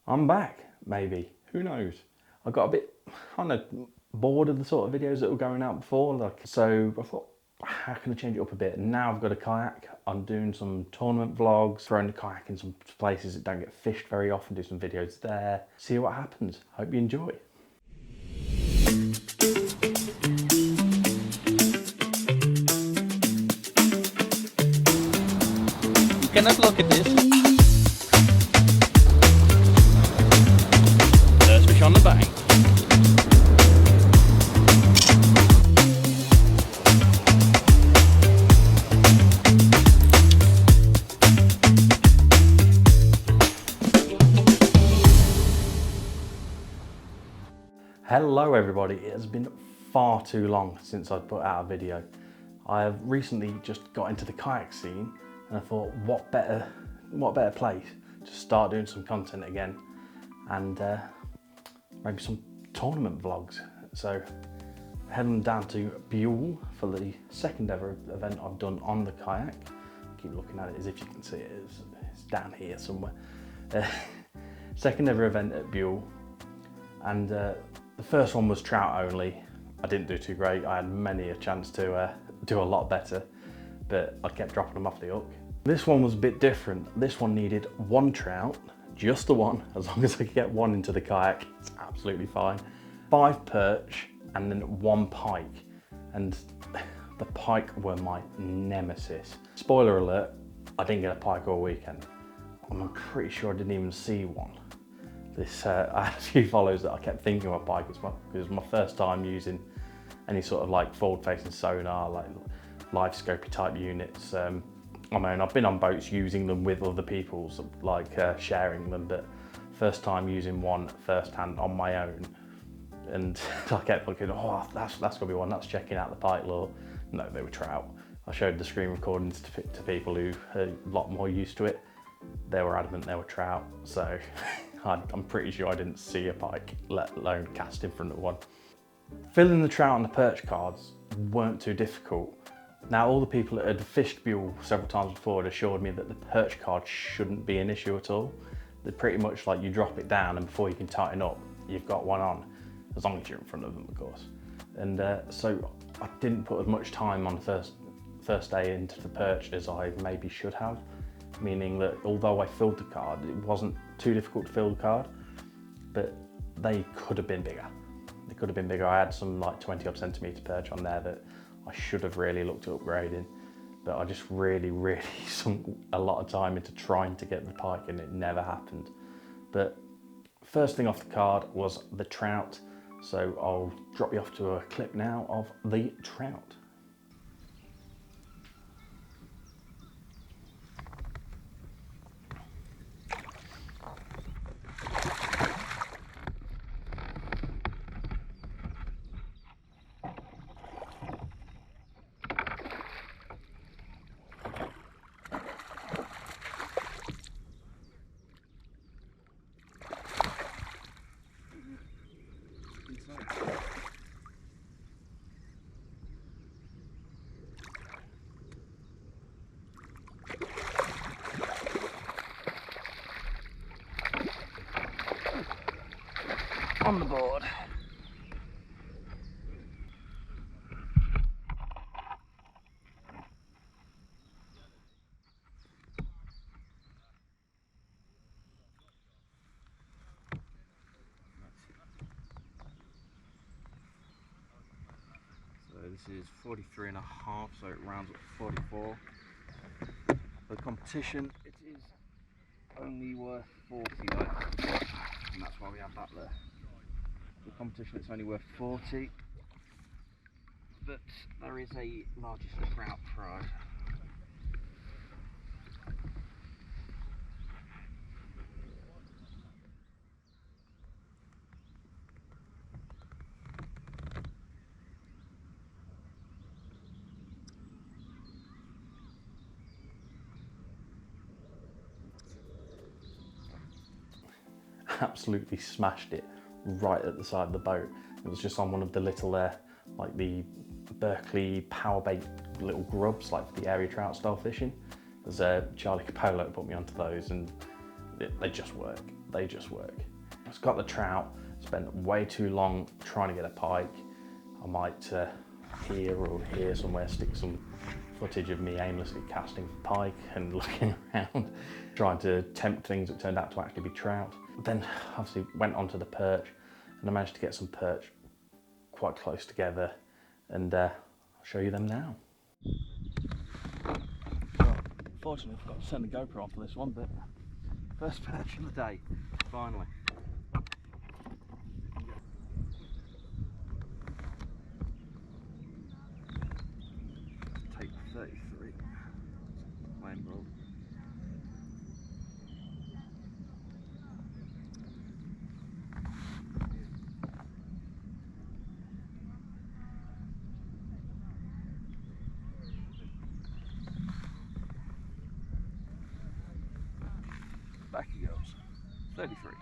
I'm back, maybe. Who knows? I got a bit, I don't know, bored of the sort of videos that were going out before. So I thought, how can I change it up a bit? And now I've got a kayak. I'm doing some tournament vlogs, throwing the kayak in some places that don't get fished very often, do some videos there. See what happens. Hope you enjoy. You cannot look at this. There's fish on the bank. Hello everybody, it has been far too long since I've put out a video. I have recently just got into the kayak scene and I thought what better place to start doing some content again and maybe some tournament vlogs. So heading down to Bewl for the second ever event I've done on the kayak. Keep looking at it as if you can see it, it's down here somewhere. Second ever event at Bewl, and the first one was trout only. I didn't do too great. I had many a chance to do a lot better, but I kept dropping them off the hook. This one was a bit different. This one needed one trout, just the one, as long as I could get one into the kayak, it's absolutely fine. 5 perch, and then 1 pike. And the pike were my nemesis. Spoiler alert, I didn't get a pike all weekend. I'm pretty sure I didn't even see one. I had a few follows that I kept thinking of a pike as well, because it was my first time using any sort of like forward-facing sonar, like live scopy type units on my own. I've been on boats using them with other people, so like sharing them, but first time using one firsthand on my own. And I kept looking, oh, that's gonna be one, that's checking out the pike lure. No, they were trout. I showed the screen recordings to people who are a lot more used to it. They were adamant they were trout, so I'm pretty sure I didn't see a pike, let alone cast in front of one. Filling the trout and the perch cards weren't too difficult. Now, all the people that had fished Bewl several times before had assured me that the perch card shouldn't be an issue at all. They're pretty much like you drop it down and before you can tighten up, you've got one on, as long as you're in front of them, of course. And so I didn't put as much time on the first day into the perch as I maybe should have. Meaning that although I filled the card, it wasn't too difficult to fill the card, but they could have been bigger. They could have been bigger. I had some like 20 odd centimetre perch on there that I should have really looked at upgrading, but I just really sunk a lot of time into trying to get the pike and it never happened. But first thing off the card was the trout. So I'll drop you off to a clip now of the trout. On the board. So this is 43 and a half, so it rounds up to 44. For the competition, it is only worth 40 though, and that's why we have that there. The competition, it's only worth 40, but there is a largest trout prize. Absolutely smashed it right at the side of the boat. It was just on one of the little like the Berkeley power bait little grubs, like for the area trout style fishing. There's Charlie Capolo put me onto those and they just work. they just work. I've got the trout, spent way too long trying to get a pike. I might here or here somewhere stick some footage of me aimlessly casting for pike and looking around, trying to tempt things that turned out to actually be trout. Then obviously went onto the perch and I managed to get some perch quite close together, and I'll show you them now. Well, fortunately I forgot to send the GoPro on for this one, but first perch of the day, finally. Take 33. Lane roll. Back he goes. 33.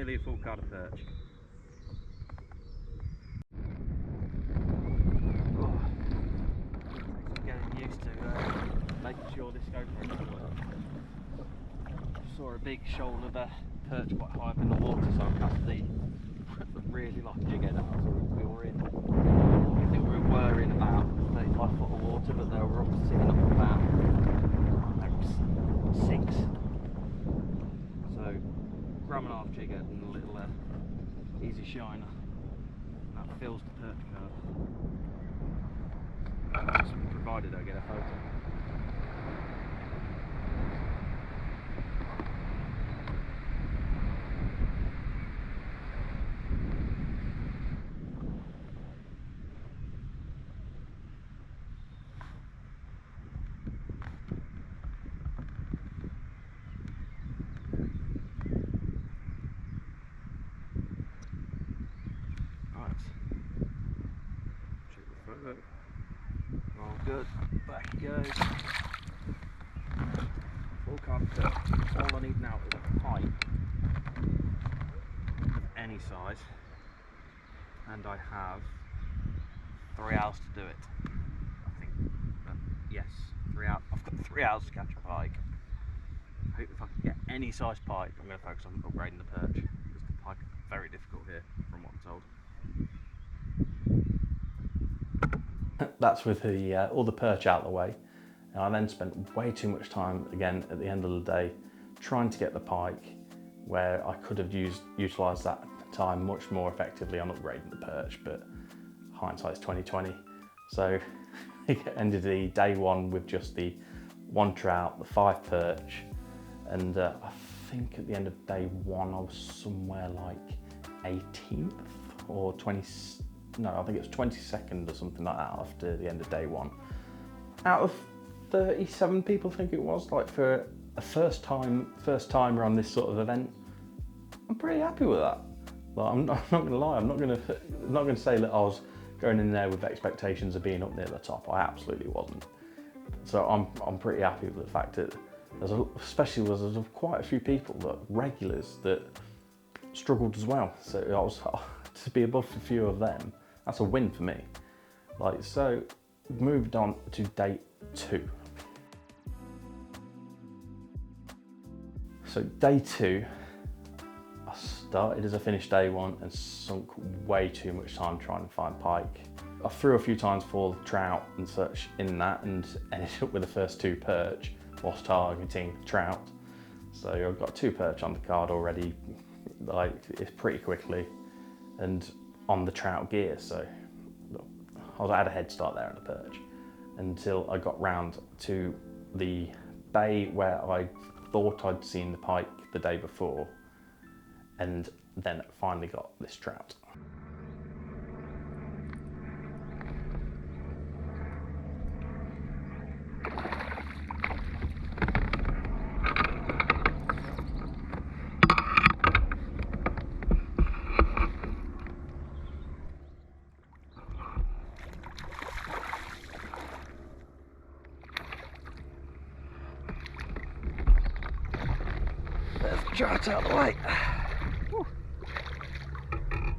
nearly a full card of perch. Oh, getting used to making sure this GoPro does work. Saw a big shoal of perch quite high up in the water, so I cast the really like jig head out. So we were in, I think we were in about 35 foot of water, but they were up sitting up about 6. So gram and a half jig head and a little easy shiner, and that fills the perch curve, just provided I get a photo. All good, back he goes. Full card of perch. All I need now is a pike of any size, and I have 3 hours to do it. I think, yes, 3 hours. I've got 3 hours to catch a pike. I hope if I can get any size pike, I'm going to focus on upgrading the perch, because the pike is very difficult here, from what I'm told. That's with the all the perch out of the way. And I then spent way too much time again at the end of the day trying to get the pike, where I could have utilised that time much more effectively on upgrading the perch, but hindsight's 2020. So it ended the day one with just the 1 trout, the 5 perch, and I think at the end of day one I was somewhere like 18th or 20th. No, I think it was 22nd or something like that after the end of day one. Out of 37 people, I think it was, like for a first timer on this sort of event, I'm pretty happy with that. Like, I'm not going to lie, I'm not going to say that I was going in there with expectations of being up near the top. I absolutely wasn't. So I'm pretty happy with the fact that especially there's quite a few people, that regulars, that struggled as well. So I was to be above a few of them. That's a win for me. Like, so moved on to day 2. So day 2, I started as I finished day 1 and sunk way too much time trying to find pike. I threw a few times for trout and such in that, and ended up with the first 2 perch whilst targeting trout. So I've got 2 perch on the card already, like it's pretty quickly, and on the trout gear, so I had a head start there on the perch until I got round to the bay where I thought I'd seen the pike the day before, and then finally got this trout. There's the trout out of the way.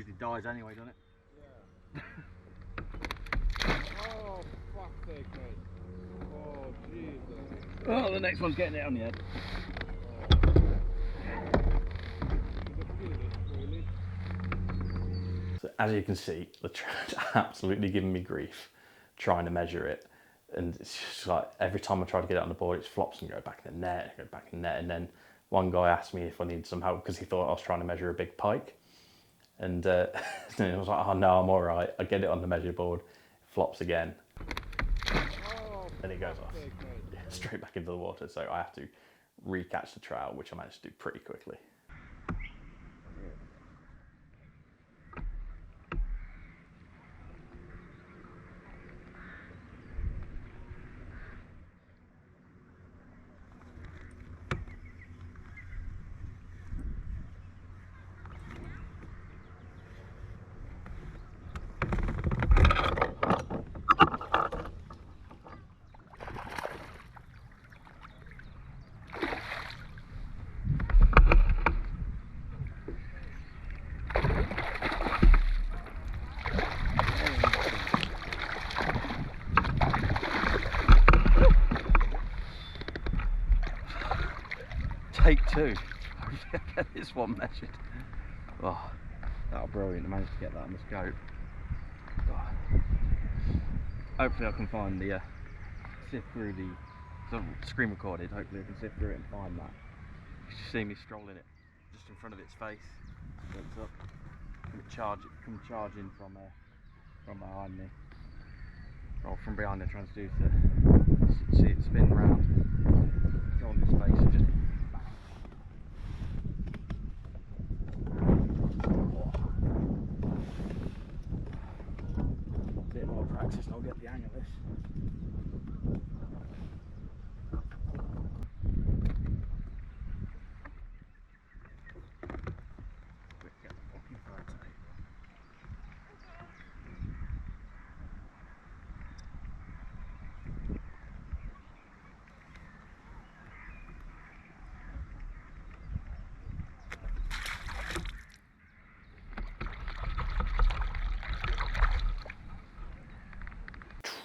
He dies anyway, doesn't it? Yeah. Oh, fuck's sake, mate. Oh, Jesus. Oh, the next one's getting it on the head. So as you can see, the trout's absolutely giving me grief trying to measure it. And it's just like, every time I try to get it on the board, it flops and go back in the net, and then one guy asked me if I needed some help because he thought I was trying to measure a big pike. And I was like, oh no, I'm all right. I get it on the measure board, it flops again, and it goes off. Yeah, straight back into the water. So I have to re-catch the trout, which I managed to do pretty quickly. take two. Get this one measured. Oh, that was brilliant. I managed to get that on the scope. Oh. Hopefully I can find the sift through the screen recorded. Hopefully I can sift through it and find that. You should see me strolling it just in front of its face. It's up. Come charging from behind me. Or from behind the transducer. See it spin round. Go on its face and just bang. A bit more practice and I'll get the hang of this.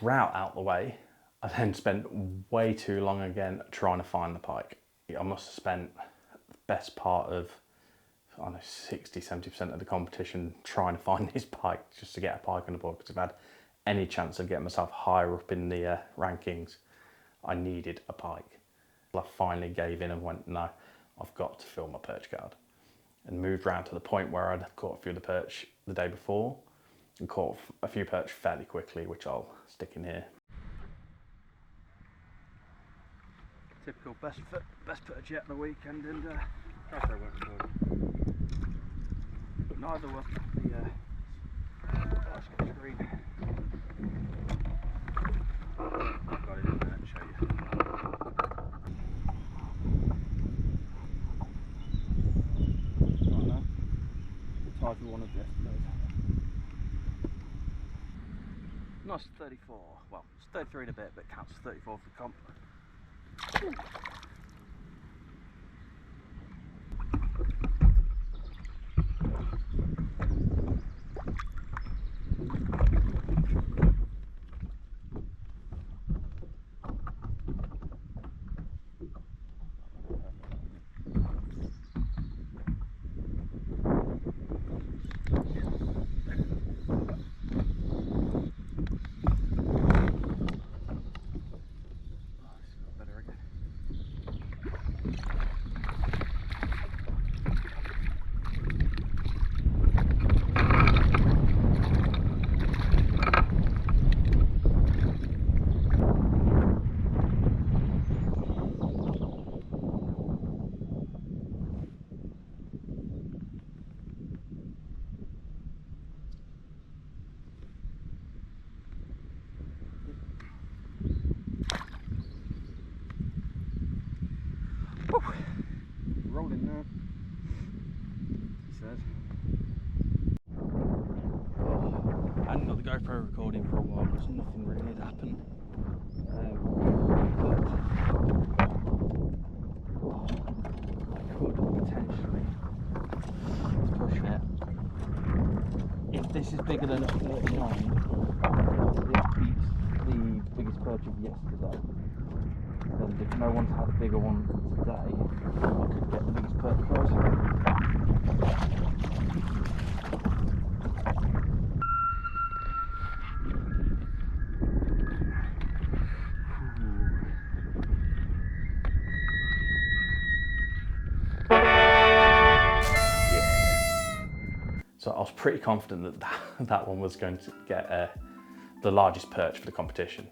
Trout out the way, I then spent way too long again trying to find the pike. I must have spent the best part of, I don't know, 60-70% of the competition trying to find this pike just to get a pike on the board, because if I had any chance of getting myself higher up in the rankings, I needed a pike. I finally gave in and went, no, I've got to fill my perch card, and moved round to the point where I'd caught a few of the perch the day before and caught a few perch fairly quickly, which I'll stick in here. Typical best perch yet on the weekend, and Castro went forward. But neither were the Xtreme. I've got it in there to show you. Right now, tied for one of yesterday's. Nice 34. Well, it's 33 in a bit, but counts as 34 for the comp. Rolling now, he said. Oh, I hadn't got the GoPro recording for a while, because nothing really had happened. I could potentially push it. If this is bigger than a 39, it beats the biggest perch of yesterday. And if no one's had a bigger one today, I could get the biggest perch prize. So I was pretty confident that one was going to get the largest perch for the competition.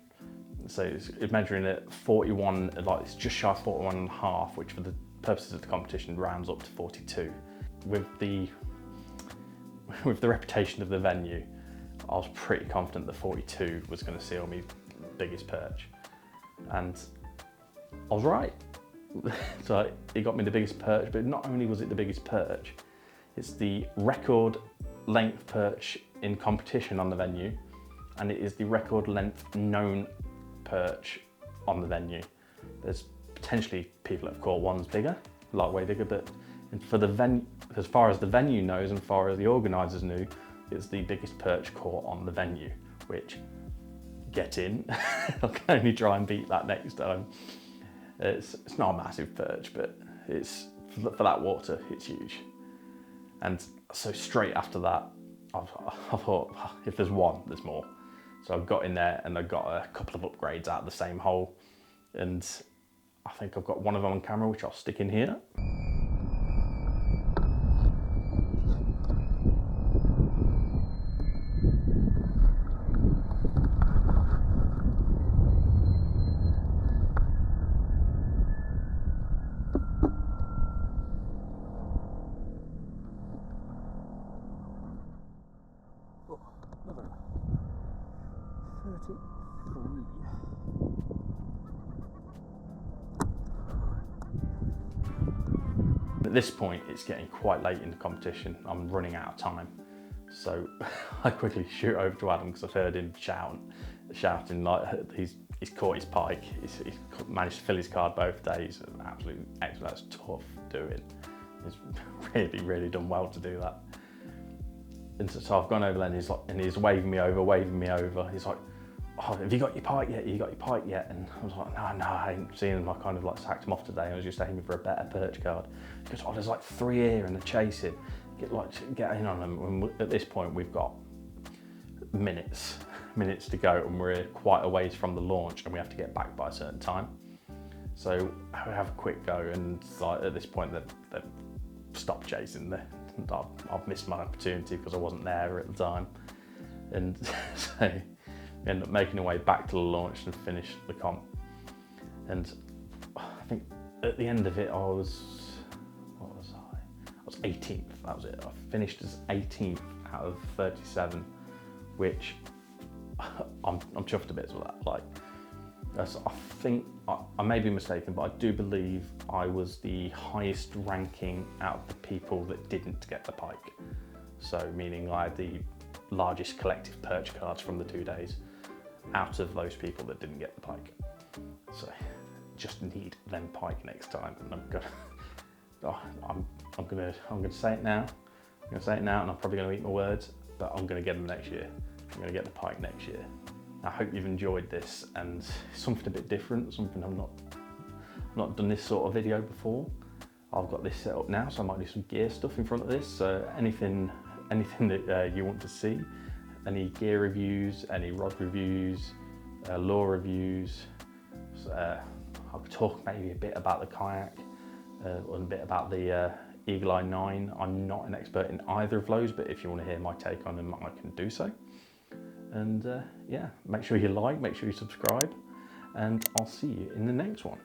So it's measuring at 41, like it's just shy of 41 and a half, which for the purposes of the competition rounds up to 42. With the reputation of the venue, I was pretty confident that 42 was going to seal me biggest perch, and I was right. So it got me the biggest perch, but not only was it the biggest perch, it's the record length perch in competition on the venue, and it is the record length known perch on the venue. There's potentially people that have caught ones bigger, like way bigger, but for the venue, as far as the venue knows and as far as the organisers knew, it's the biggest perch caught on the venue, which, get in. I can only try and beat that next time. It's not a massive perch, but It's for that water, it's huge. And so straight after that, I thought, if there's one, there's more. So I got in there and I got a couple of upgrades out of the same hole. And I think I've got one of them on camera, which I'll stick in here. Another 33. At this point, it's getting quite late in the competition. I'm running out of time. So I quickly shoot over to Adam because I've heard him shouting like he's caught his pike. He's managed to fill his card both days. Absolutely excellent. That's tough doing. He's really done well to do that. And so I've gone over there and he's waving me over. He's like, oh, have you got your pike yet? You got your pike yet? And I was like, no, I ain't seen him. I kind of like sacked him off today. I was just aiming for a better perch card. He goes, oh, there's like 3 here and they're chasing. Get in on them. And at this point, we've got minutes to go, and we're quite a ways from the launch, and we have to get back by a certain time. So I have a quick go, and like at this point, they've stopped chasing. I've missed my opportunity because I wasn't there at the time, and so we ended up making our way back to the launch and finished the comp. And I think at the end of it, I was 18th. That was it. I finished as 18th out of 37, which I'm chuffed a bit with that. Like, I think I may be mistaken, but I do believe I was the highest ranking out of the people that didn't get the pike. So meaning I had the largest collective perch cards from the 2 days out of those people that didn't get the pike. So just need them pike next time, and I'm gonna say it now. I'm gonna say it now, and I'm probably gonna eat my words, but I'm gonna get them next year. I'm gonna get the pike next year. I hope you've enjoyed this, and something a bit different, something I've not done this sort of video before. I've got this set up now, so I might do some gear stuff in front of this. So anything that you want to see, any gear reviews, any rod reviews, lure reviews. I'll talk maybe a bit about the kayak, or a bit about the Eagle Eye 9. I'm not an expert in either of those, but if you want to hear my take on them, I can do so. And yeah, make sure you like, make sure you subscribe, and I'll see you in the next one.